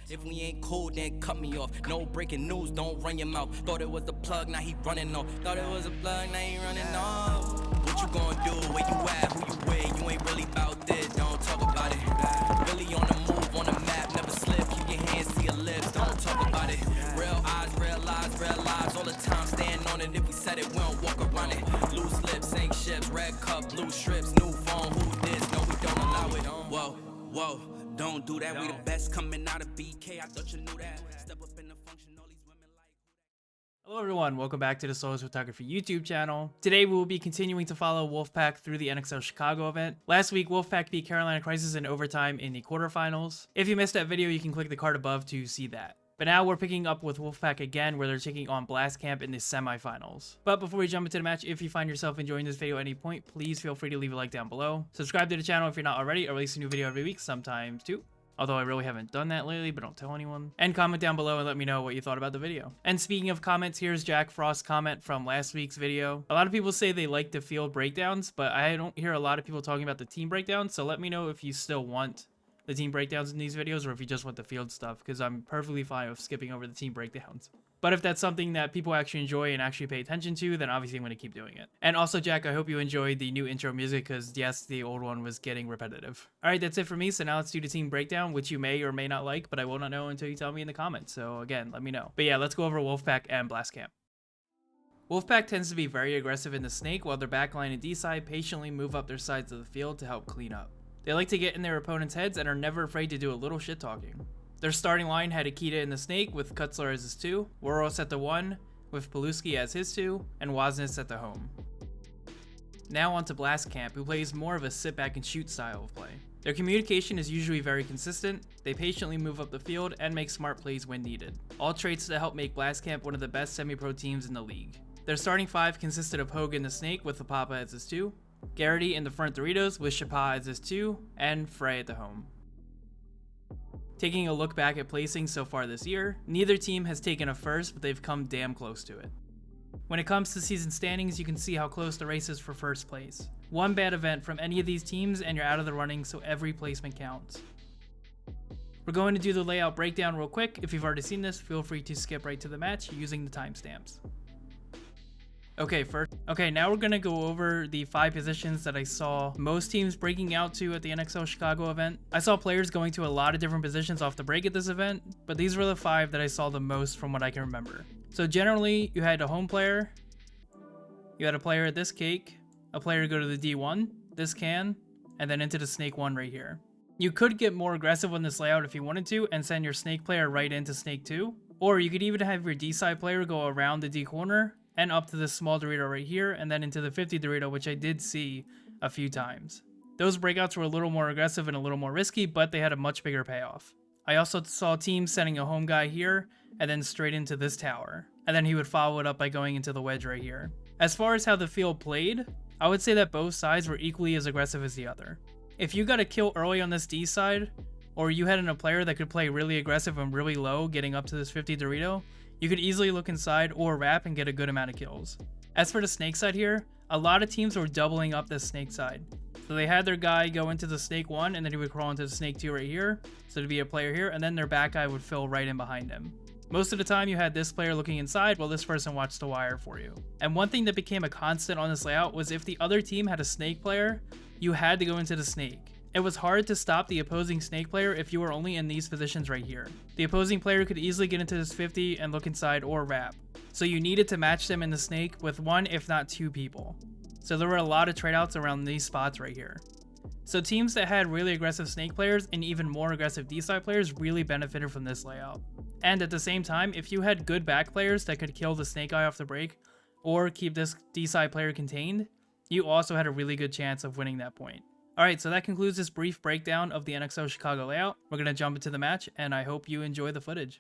If we ain't cool, then cut me off. No breaking news, don't run your mouth. Thought it was the plug, now he running off. Thought it was a plug, now he running off. What you gonna do? Where you at? Who you with? You ain't really about this, don't talk about it. Really on the move, on the map, never slip. Keep your hands to your lips, don't talk about it. Real eyes, real lives all the time. Stand on it, if we said it, we don't walk around it. Loose lips, ain't ships, red cup, blue strips, new phone, who this? No, we don't allow it. Whoa. Don't do that, we the best coming out of BK, I thought you knew that. Step up in the function, all these women like. Hello everyone, welcome back to the Soulless Photography YouTube channel. Today we will be continuing to follow Wolfpack through the NXL Chicago event. Last week, Wolfpack beat Carolina Crisis in overtime in the quarterfinals. If you missed that video, you can click the card above to see that. But now we're picking up with Wolfpack again, where they're taking on Blast Camp in the semifinals. But before we jump into the match, if you find yourself enjoying this video at any point, please feel free to leave a like down below. Subscribe to the channel if you're not already. I release a new video every week, sometimes two. Although I really haven't done that lately, but don't tell anyone. And comment down below and let me know what you thought about the video. And speaking of comments, here's Jack Frost's comment from last week's video. A lot of people say they like the field breakdowns, but I don't hear a lot of people talking about the team breakdowns, so let me know if you still want the team breakdowns in these videos or if you just want the field stuff, because I'm perfectly fine with skipping over the team breakdowns. But if that's something that people actually enjoy and actually pay attention to, then obviously I'm going to keep doing it. And also, Jack, I hope you enjoyed the new intro music, because yes, the old one was getting repetitive. Alright, that's it for me, so now let's do the team breakdown, which you may or may not like, but I will not know until you tell me in the comments, so again, let me know. But yeah, let's go over Wolfpack and Blast Camp. Wolfpack tends to be very aggressive in the snake, while their backline and D side patiently move up their sides of the field to help clean up. They like to get in their opponent's heads and are never afraid to do a little shit talking. Their starting line had Akita in the snake with Kutzler as his 2, Woros at the 1, with Paluski as his 2, and Woznitz at the home. Now on to Blast Camp, who plays more of a sit back and shoot style of play. Their communication is usually very consistent, they patiently move up the field and make smart plays when needed. All traits that help make Blast Camp one of the best semi-pro teams in the league. Their starting 5 consisted of Hogan the Snake with Apapa as his 2, Garrity in the front Doritos with Chapa as his 2, and Frey at the home. Taking a look back at placing so far this year, neither team has taken a first, but they've come damn close to it. When it comes to season standings, you can see how close the race is for first place. One bad event from any of these teams and you're out of the running, so every placement counts. We're going to do the layout breakdown real quick. If you've already seen this, feel free to skip right to the match using the timestamps. Okay, now we're gonna go over the 5 positions that I saw most teams breaking out to at the NXL Chicago event. I saw players going to a lot of different positions off the break at this event, but these were the 5 that I saw the most from what I can remember. So generally, you had a home player, you had a player at this cake, a player go to the D1, this can, and then into the snake 1 right here. You could get more aggressive on this layout if you wanted to and send your snake player right into snake 2, or you could even have your D side player go around the D corner and up to this small Dorito right here, and then into the 50 Dorito, which I did see a few times. Those breakouts were a little more aggressive and a little more risky, but they had a much bigger payoff. I also saw teams sending a home guy here, and then straight into this tower, and then he would follow it up by going into the wedge right here. As far as how the field played, I would say that both sides were equally as aggressive as the other. If you got a kill early on this D side, or you had a player that could play really aggressive and really low getting up to this 50 Dorito, you could easily look inside or wrap and get a good amount of kills. As for the snake side here, a lot of teams were doubling up this snake side. So they had their guy go into the snake 1 and then he would crawl into the snake 2 right here, so to be a player here, and then their back guy would fill right in behind him. Most of the time you had this player looking inside while this person watched the wire for you. And one thing that became a constant on this layout was if the other team had a snake player, you had to go into the snake. It was hard to stop the opposing snake player if you were only in these positions right here. The opposing player could easily get into this 50 and look inside or wrap. So you needed to match them in the snake with 1 if not 2 people. So there were a lot of trade-outs around these spots right here. So teams that had really aggressive snake players and even more aggressive D-side players really benefited from this layout. And at the same time, if you had good back players that could kill the snake guy off the break or keep this D-side player contained, you also had a really good chance of winning that point. Alright, so that concludes this brief breakdown of the NXL Chicago layout. We're going to jump into the match, and I hope you enjoy the footage.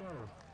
Oh.